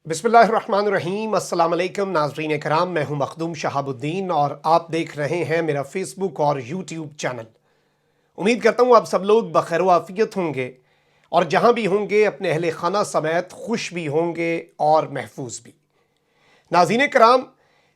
बिस्मिल्लाहिर्रहमानिर्रहीम। अस्सलाम वालेकुम नाज़रीन कराम, मैं हूं मखदूम शहाबुद्दीन और आप देख रहे हैं मेरा फेसबुक और यूट्यूब चैनल। उम्मीद करता हूं आप सब लोग बखैर व आफियत होंगे और जहां भी होंगे अपने अहले खाना समेत खुश भी होंगे और महफूज भी। नाज़रीन कराम,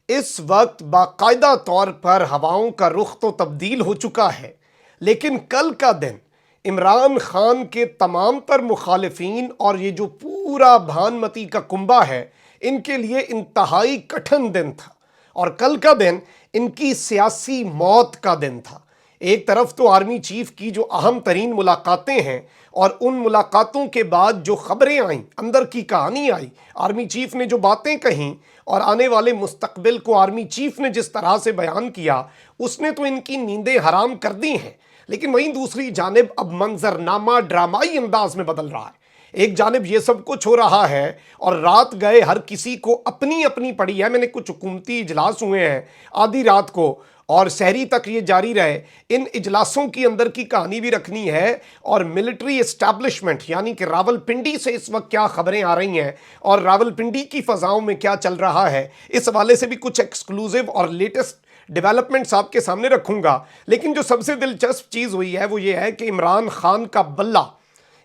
इस वक्त बाकायदा तौर पर हवाओं का रुख तो तब्दील हो चुका है, लेकिन कल का दिन इमरान खान के तमाम तर मुखालिफिन और ये जो पूरा भानमती का कुंबा है, इनके लिए इंतहाई कठिन दिन था और कल का दिन इनकी सियासी मौत का दिन था। एक तरफ तो आर्मी चीफ की जो अहम तरीन मुलाकातें हैं और उन मुलाकातों के बाद जो खबरें आईं, अंदर की कहानी आई, आर्मी चीफ ने जो बातें कहीं और आने वाले मुस्तकबिल को आर्मी चीफ ने जिस तरह से बयान किया, उसने तो इनकी नींदें हराम कर दी हैं। लेकिन वहीं दूसरी जानिब अब मंजरनामा ड्रामाई अंदाज में बदल रहा है। एक जानिब ये सब कुछ हो रहा है और रात गए हर किसी को अपनी अपनी पड़ी है। मैंने कुछ हुकूमती इजलास हुए हैं आधी रात को और सहरी तक ये जारी रहे। इन इजलासों की अंदर की कहानी भी रखनी है और मिलिट्री एस्टैब्लिशमेंट यानी कि रावलपिंडी से इस वक्त क्या खबरें आ रही हैं और रावलपिंडी की फ़ज़ाओं में क्या चल रहा है, इस हवाले से भी कुछ एक्सक्लूसिव और लेटेस्ट डेवलपमेंट्स आपके सामने रखूंगा। लेकिन जो सबसे दिलचस्प चीज़ हुई है वो ये है कि इमरान खान का बल्ला,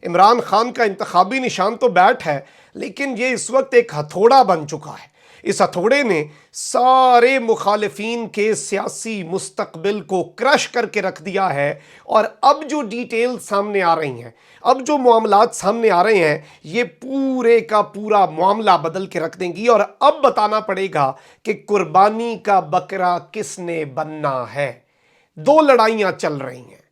इमरान खान का इंतखाबी निशान तो बैट है, लेकिन ये इस वक्त एक हथौड़ा बन चुका है। इस हथौड़े ने सारे मुखालिफिन के सियासी मुस्तकबिल को क्रश करके रख दिया है और अब जो डिटेल सामने आ रही हैं, अब जो मामलात सामने आ रहे हैं, ये पूरे का पूरा मामला बदल के रख देंगी और अब बताना पड़ेगा कि कुर्बानी का बकरा किसने बनना है। दो लड़ाइयां चल रही हैं।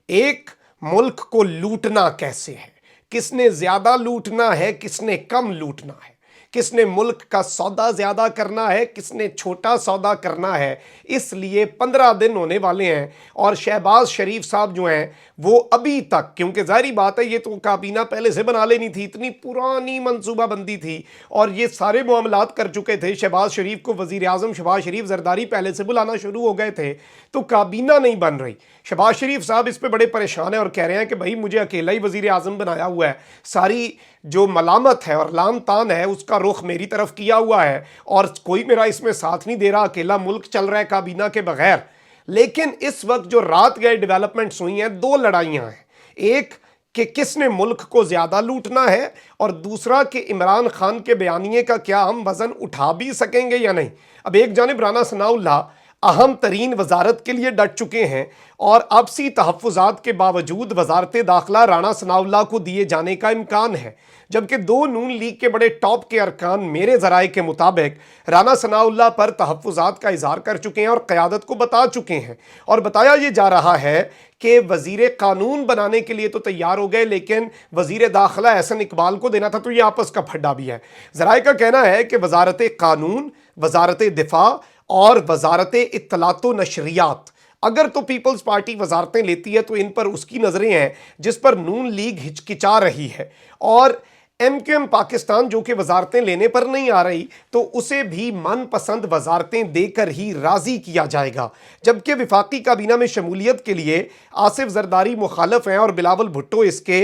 एक, मुल्क को लूटना कैसे है, किसने ज्यादा लूटना है, किसने कम लूटना है, किसने मुल्क का सौदा ज्यादा करना है, किसने छोटा सौदा करना है। इसलिए 15 दिन होने वाले हैं और शहबाज शरीफ साहब जो हैं वो अभी तक, क्योंकि जाहिर बात है ये तो काबीना पहले से बना लेनी थी, इतनी पुरानी मनसूबाबंदी थी और ये सारे मामलात कर चुके थे। शहबाज शरीफ को वज़ीर आज़म शहबाज शरीफ जरदारी पहले से बुलाना शुरू हो गए थे, तो काबीना नहीं बन रही। शहबाज शरीफ साहब इस पे बड़े परेशान हैं और कह रहे हैं कि भाई मुझे अकेला ही वज़ीर आज़म बनाया हुआ है, सारी जो मलामत है और लान तान है उसका रुख मेरी तरफ किया हुआ है और कोई मेरा इसमें साथ नहीं दे रहा, अकेला मुल्क चल रहा है काबीना के बगैर। लेकिन इस वक्त जो रात गए डेवलपमेंट्स हुई हैं, दो लड़ाइयां हैं। एक कि किसने मुल्क को ज्यादा लूटना है और दूसरा कि इमरान खान के बयानिए का क्या हम वजन उठा भी सकेंगे या नहीं। अब एक जानिब राना सनाउल्लाह अहम तरीन वजारत के लिए डट चुके हैं और आपसी तहफ़्फ़ुज़ात के बावजूद वजारत दाखिला राना सनाउल्लाह को दिए जाने का इम्कान है, जबकि दो नून लीग के बड़े टॉप के अरकान मेरे ज़राए के मुताबिक राना सनाउल्लाह पर तहफ़्फ़ुज़ात का इज़हार कर चुके हैं और क़यादत को बता चुके हैं और बताया ये जा रहा है कि वज़ीर कानून बनाने के लिए तो तैयार हो गए, लेकिन वज़ीर दाखिला एहसन इकबाल को देना था, तो ये आपस का फड्डा भी है। ज़राए का कहना है कि वजारत कानून, वजारत दिफा और वजारत इत्तलात व नशरियात, अगर तो पीपल्स पार्टी वजारतें लेती है तो इन पर उसकी नज़रें हैं जिस पर नून लीग हिचकिचा रही है और MQM पाकिस्तान जो कि वजारतें लेने पर नहीं आ रही तो उसे भी मनपसंद वजारतें देकर ही राज़ी किया जाएगा। जबकि विफाकी काबीना में शमूलियत के लिए आसिफ जरदारी मुखालफ हैं और बिलावल भुट्टो इसके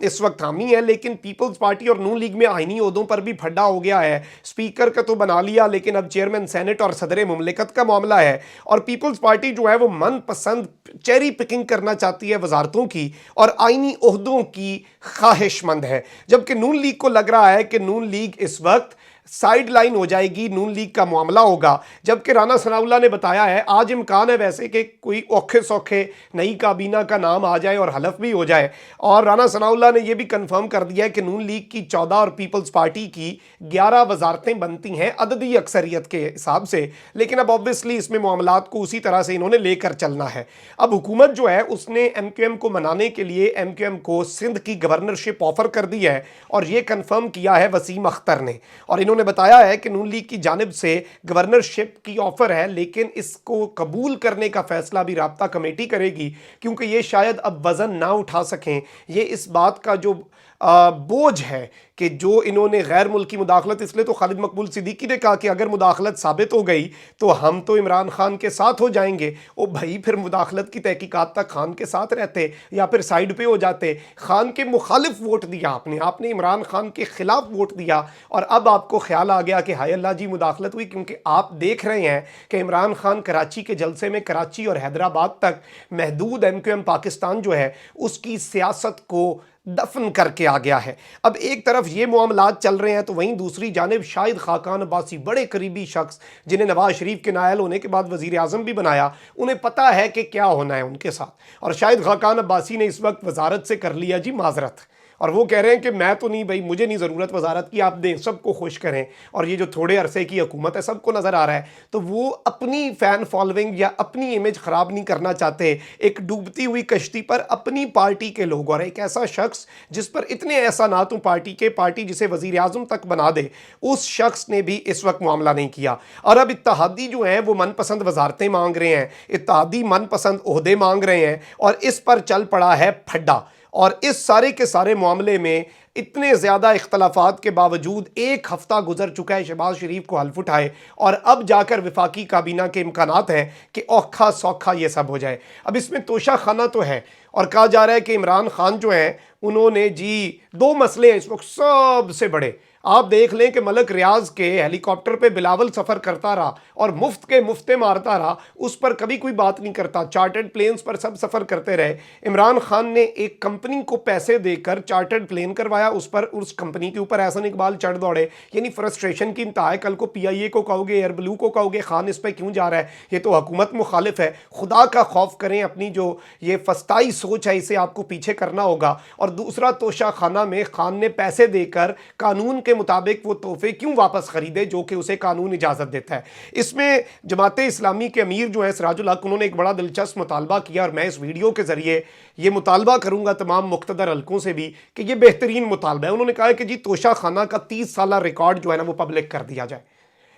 इस वक्त हामी है, लेकिन पीपल्स पार्टी और नून लीग में आइनी ओहदों पर भी फड्डा हो गया है। स्पीकर का तो बना लिया, लेकिन अब चेयरमैन सेनेट और सदर मुमलिकत का मामला है और पीपल्स पार्टी जो है वो मनपसंद चेरी पिकिंग करना चाहती है वजारतों की और आइनी ओहदों की ख्वाहिशमंद है। जबकि नून लीग को लग रहा है कि नून लीग इस वक्त साइड लाइन हो जाएगी, नून लीग का मामला होगा। जबकि राना सनाउल्लाह ने बताया है, आज इम्कान है वैसे कि कोई औखे सौखे नई काबीना का नाम आ जाए और हलफ भी हो जाए, और राना सनाउल्लाह ने यह भी कंफर्म कर दिया है कि नून लीग की 14 और पीपल्स पार्टी की 11 वजारतें बनती हैं अददी अक्सरियत के हिसाब से। लेकिन अब ऑब्वियसली इसमें मामलात को उसी तरह से इन्होंने लेकर चलना है। अब हुकूमत जो है उसने MQM को मनाने के लिए MQM को सिंध की गवर्नरशिप ऑफर कर दी है और ये कंफर्म किया है वसीम अख्तर ने, और इन्होंने बताया है कि नून लीग की जानिब से गवर्नरशिप की ऑफर है, लेकिन इसको कबूल करने का फैसला भी राब्ता कमेटी करेगी, क्योंकि ये शायद अब वजन ना उठा सकें। ये इस बात का जो बोझ है कि जो इन्होंने गैर मुल्की मुदाखलत, इसलिए तो खालिद मकबूल सिद्दीकी ने कहा कि अगर मुदाखलत साबित हो गई तो हम तो इमरान खान के साथ हो जाएंगे। ओ भाई, फिर मुदाखलत की तहकीकात तक खान के साथ रहते या फिर साइड पे हो जाते। खान के मुखालिफ वोट दिया आपने इमरान खान के खिलाफ वोट दिया, और अब आपको ख्याल आ गया कि हाय अल्लाह जी मुदाखलत हुई, क्योंकि आप देख रहे हैं कि इमरान खान कराची के जलसे में कराची और हैदराबाद तक महदूद MQM पाकिस्तान जो है उसकी सियासत को दफन करके आ गया है। अब एक तरफ ये मामलात चल रहे हैं तो वहीं दूसरी जानिब शाहिद खाकान अब्बासी, बड़े करीबी शख्स जिन्हें नवाज शरीफ के नायल होने के बाद वजीर आज़म भी बनाया, उन्हें पता है कि क्या होना है उनके साथ। और शाहिद खाकान अब्बासी ने इस वक्त वजारत से कर लिया जी माजरत, और वो कह रहे हैं कि मैं तो नहीं भाई, मुझे नहीं ज़रूरत वजारत की, आप दें सबको खुश करें। और ये जो थोड़े अरसे की हुकूमत है सबको नज़र आ रहा है, तो वो अपनी फ़ैन फॉलोइंग या अपनी इमेज ख़राब नहीं करना चाहते। एक डूबती हुई कश्ती पर अपनी पार्टी के लोग, और एक ऐसा शख्स जिस पर इतने एहसानात हूँ पार्टी जिसे वज़ीर आज़म तक बना दे, उस शख्स ने भी इस वक्त मामला नहीं किया। और अब इत्तेहादी जो हैं वो मनपसंद वजारतें मांग रहे हैं, इत्तेहादी मनपसंद ओहदे मांग रहे हैं, और इस पर चल पड़ा है फड्डा। और इस सारे के सारे मामले में इतने ज़्यादा इख्तलाफात के बावजूद एक हफ्ता गुजर चुका है शहबाज शरीफ को हल्फ उठाए, और अब जाकर वफाकी काबीना के इम्कानात हैं कि औखा सौखा ये सब हो जाए। अब इसमें तोशा खाना तो है, और कहा जा रहा है कि इमरान खान जो हैं उन्होंने जी 2 मसले हैं इस वक्त सबसे बड़े। आप देख लें कि मलक रियाज के हेलीकॉप्टर पे बिलावल सफ़र करता रहा और मुफ्त के मुफ्ते मारता रहा, उस पर कभी कोई बात नहीं करता। चार्टर्ड प्लेन्स पर सब सफ़र करते रहे। इमरान खान ने एक कंपनी को पैसे देकर चार्टर्ड प्लेन करवाया, उस पर उस कंपनी के ऊपर एहसन इकबाल चढ़ दौड़े। यानी फ्रस्ट्रेशन की इंतहा है। कल को PIA को कहोगे, एयर ब्लू को कहोगे खान इस पर क्यों जा रहा है, ये तो हुकूमत मुखालिफ है। खुदा का खौफ करें, अपनी जो ये फस्ताई सोच है इसे आपको पीछे करना होगा। और दूसरा तोशा खाना में खान ने पैसे देकर कानून के मुताबिक वो तोहफे क्यों वापस खरीदे जो कि उसे कानून इजाज़त देता है। इसमें जमात इस्लामी के अमीर जो है सिराजुल हक, उन्होंने एक बड़ा दिलचस्प मुतालबा किया, और मैं इस वीडियो के ज़रिए ये मुतालबा करूंगा तमाम मुख्तदर हलकों से भी कि ये बेहतरीन मुतालबा है। उन्होंने कहा है कि जी तोशा खाना का 30 साला रिकॉर्ड जो है ना वो पब्लिक कर दिया जाए।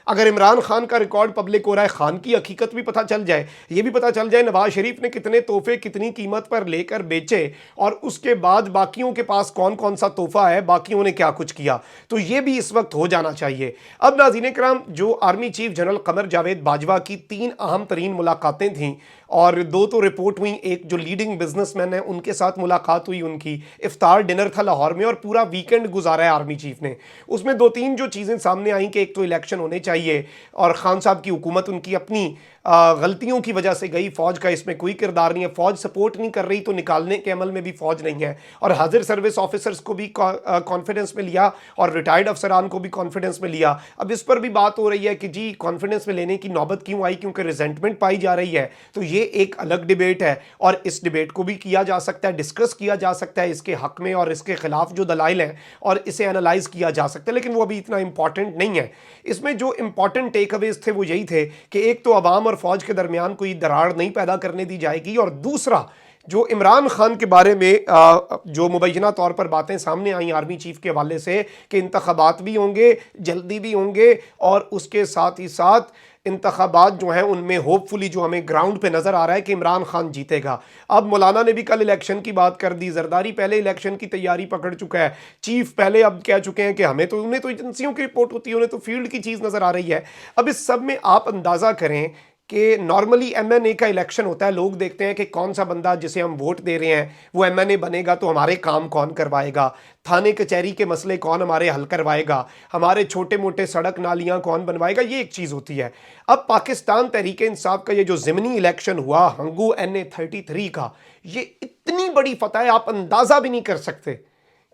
अगर इमरान खान का रिकॉर्ड पब्लिक हो रहा है, खान की हकीकत भी पता चल जाए, ये भी पता चल जाए नवाज शरीफ ने कितने तोहफे कितनी कीमत पर लेकर बेचे, और उसके बाद बाकियों के पास कौन कौन सा तोहफा है, बाकियों ने क्या कुछ किया, तो ये भी इस वक्त हो जाना चाहिए। अब नाज़रीन कराम, जो army chief general Qamar Javed Bajwa की 3 अहम तरीन मुलाकातें थीं, और 2 तो रिपोर्ट हुई। एक जो लीडिंग बिजनेसमैन है उनके साथ मुलाकात हुई, उनकी इफ्तार डिनर था लाहौर में, और पूरा वीकेंड गुजारा है आर्मी चीफ ने। उसमें 2-3 जो चीज़ें सामने आई कि एक तो इलेक्शन होने चाहिए, और खान साहब की हुकूमत उनकी अपनी गलतियों की वजह से गई, फ़ौज का इसमें कोई किरदार नहीं है, फ़ौज सपोर्ट नहीं कर रही तो निकालने के अमल में भी फ़ौज नहीं है, और हाजिर सर्विस ऑफिसर्स को भी कॉन्फिडेंस में लिया और रिटायर्ड अफसरान को भी कॉन्फिडेंस में लिया। अब इस पर भी बात हो रही है कि जी कॉन्फिडेंस में लेने की नौबत क्यों आई, क्योंकि रिजेंटमेंट पाई जा रही है। तो ये एक अलग डिबेट है, और इस डिबेट को भी किया जा सकता है, डिस्कस किया जा सकता है इसके हक में और इसके खिलाफ जो दलाइल हैं, और इसे एनालाइज किया जा सकता है, लेकिन वो अभी इतना इंपॉर्टेंट नहीं है। इसमें जो इंपॉर्टेंट टेक अवेज थे वो यही थे कि एक तो अवाम और फौज के दरमियान कोई दरार नहीं पैदा करने दी जाएगी, और दूसरा जो इमरान खान के बारे में जो मुबैना तौर पर बातें सामने आई आर्मी चीफ के हवाले से कि इंतखाबात भी होंगे, जल्दी भी होंगे, और उसके साथ ही साथ इंतखाबात जो हैं उनमें होपफुली जो हमें ग्राउंड पे नज़र आ रहा है कि इमरान खान जीतेगा। अब मौलाना ने भी कल इलेक्शन की बात कर दी, जरदारी पहले इलेक्शन की तैयारी पकड़ चुका है, चीफ पहले अब कह चुके हैं कि उन्हें तो एजेंसियों की रिपोर्ट होती है, उन्हें तो फील्ड की चीज़ नज़र आ रही है। अब इस सब में आप अंदाज़ा करें कि नॉर्मली MNA का इलेक्शन होता है, लोग देखते हैं कि कौन सा बंदा जिसे हम वोट दे रहे हैं वो MNA बनेगा तो हमारे काम कौन करवाएगा, थाने कचहरी के मसले कौन हमारे हल करवाएगा, हमारे छोटे मोटे सड़क नालियां कौन बनवाएगा, ये एक चीज़ होती है। अब पाकिस्तान तहरीक इंसाफ का ये जो ज़िमनी इलेक्शन हुआ हंगू NA 33 का, ये इतनी बड़ी फतह है आप अंदाज़ा भी नहीं कर सकते,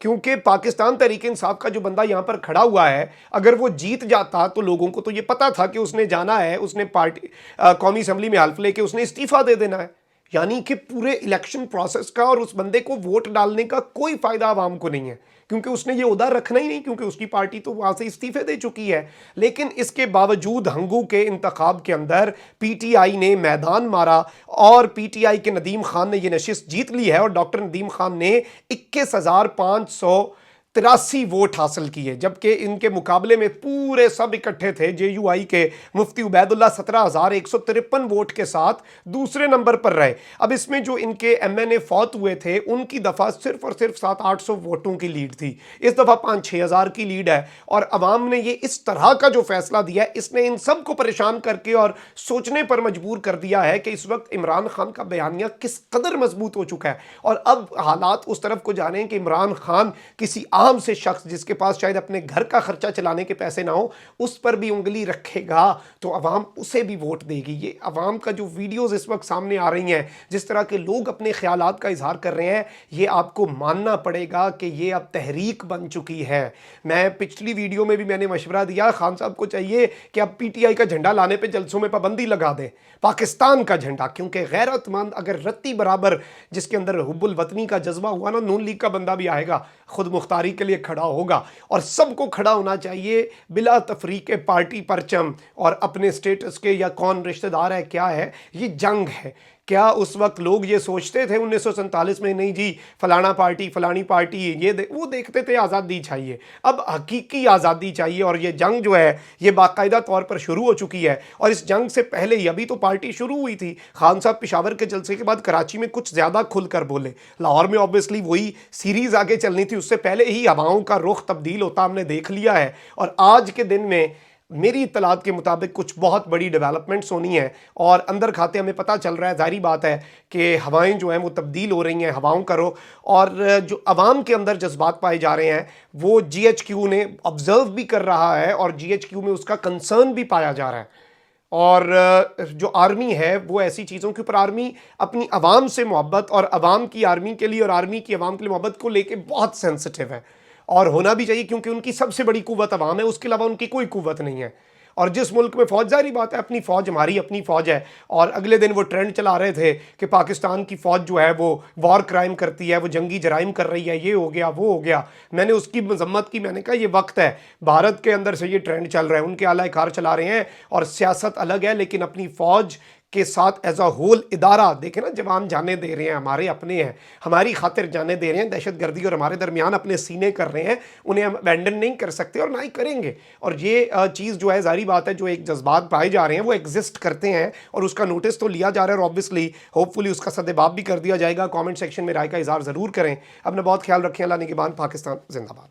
क्योंकि पाकिस्तान तहरीक इंसाफ का जो बंदा यहाँ पर खड़ा हुआ है, अगर वो जीत जाता तो लोगों को तो ये पता था कि उसने जाना है, उसने पार्टी कौमी असम्बली में हल्फ लेके उसने इस्तीफा दे देना है। यानी कि पूरे इलेक्शन प्रोसेस का और उस बंदे को वोट डालने का कोई फ़ायदा आवाम को नहीं है, क्योंकि उसने ये उधर रखना ही नहीं, क्योंकि उसकी पार्टी तो वहाँ से इस्तीफे दे चुकी है। लेकिन इसके बावजूद हंगू के इंतखाब के अंदर PTI ने मैदान मारा, और PTI के नदीम खान ने ये नशिस्त जीत ली है, और डॉक्टर नदीम खान ने 21,500 83 वोट हासिल किए, जबकि इनके मुकाबले में पूरे सब इकट्ठे थे। JUI के मुफ्ती उबैदुल्लाह 17,153 वोट के साथ दूसरे नंबर पर रहे। अब इसमें जो इनके MNA फौत हुए थे उनकी दफ़ा सिर्फ और सिर्फ 700-800 वोटों की लीड थी। इस दफ़ा 5-6 हज़ार की लीड है और अवाम ने ये इस तरह का जो फैसला दिया है, इसने इन सब को परेशान करके और सोचने पर मजबूर कर दिया है कि इस वक्त इमरान खान का बयानिया किस कदर मजबूत हो चुका है। और अब हालात उस तरफ को जा रहे हैं कि इमरान खान किसी आम से शख्स जिसके पास शायद अपने घर का खर्चा चलाने के पैसे ना हो, उस पर भी उंगली रखेगा तो अवाम उसे भी वोट देगी। ये अवाम का जो वीडियोस इस वक्त सामने आ रही हैं, जिस तरह के लोग अपने ख्यालात का इजहार कर रहे हैं, ये आपको मानना पड़ेगा कि ये अब तहरीक बन चुकी है। मैं पिछली वीडियो में भी मैंने मशवरा दिया, खान साहब को चाहिए कि अब PTI का झंडा लाने पे जलसों में पाबंदी लगा दें, पाकिस्तान का झंडा, क्योंकि गैरतमंद अगर रत्ती बराबर जिसके अंदर हुब्बुल वतनी का जज्बा हुआ ना, नून लीग का बंदा भी आएगा, खुद मुख्तारी के लिए खड़ा होगा। और सबको खड़ा होना चाहिए बिला तफरीक पार्टी परचम और अपने स्टेटस के या कौन रिश्तेदार है क्या है। ये जंग है। क्या उस वक्त लोग ये सोचते थे 1947 में, नहीं जी फलाना पार्टी फलानी पार्टी वो देखते थे आज़ादी चाहिए। अब हकीकी आज़ादी चाहिए और ये जंग जो है ये बाकायदा तौर पर शुरू हो चुकी है। और इस जंग से पहले ही अभी तो पार्टी शुरू हुई थी। खान साहब पेशावर के जलसे के बाद कराची में कुछ ज़्यादा खुलकर बोले, लाहौर में ऑब्वियसली वही सीरीज़ आगे चलनी थी, उससे पहले ही हवाओं का रुख तब्दील होता हमने देख लिया है। और आज के दिन में मेरी इत्तलात के मुताबिक कुछ बहुत बड़ी डेवलपमेंट्स होनी है और अंदर खाते हमें पता चल रहा है, जाहिर बात है कि हवाएं जो हैं वो तब्दील हो रही हैं, हवाओं का रुख। और जो अवाम के अंदर जज्बात पाए जा रहे हैं वो GHQ ने ऑब्जर्व भी कर रहा है और GHQ में उसका कंसर्न भी पाया जा रहा है। और जो आर्मी है वो ऐसी चीज़ों के ऊपर, आर्मी अपनी आवाम से मोहब्बत और आवाम की आर्मी के लिए और आर्मी की आवाम के लिए मोहब्बत को लेके बहुत सेंसिटिव है और होना भी चाहिए, क्योंकि उनकी सबसे बड़ी कुव्वत अवाम है, उसके अलावा उनकी कोई कुव्वत नहीं है। और जिस मुल्क में फ़ौज, जारी बात है अपनी फ़ौज, हमारी अपनी फ़ौज है। और अगले दिन वो ट्रेंड चला रहे थे कि पाकिस्तान की फ़ौज जो है वो वॉर क्राइम करती है, वो जंगी जराइम कर रही है, ये हो गया वो हो गया। मैंने उसकी मजम्मत की, मैंने कहा ये वक्त है, भारत के अंदर से ये ट्रेंड चल रहा है, उनके आला कार चला रहे हैं और सियासत अलग है, लेकिन अपनी फ़ौज के साथ एज अ होल इदारा देखें ना, जवान जाने दे रहे हैं, हमारे अपने हैं, हमारी खातिर जाने दे रहे हैं, दहशतगर्दी और हमारे दरमियान अपने सीने कर रहे हैं, उन्हें हम अबैंडन नहीं कर सकते और ना ही करेंगे। और ये चीज़ जो है, जारी बात है, जो एक जज्बात पाए जा रहे हैं वो एग्जिस्ट करते हैं और उसका नोटिस तो लिया जा रहा है और ऑब्वियसली होपफुली उसका सद्देबाब भी कर दिया जाएगा। कॉमेंट सेक्शन में राय का इजहार ज़रूर करें। अपना बहुत ख्याल रखें। अल्लाह निगहबान। पाकिस्तान जिंदाबाद।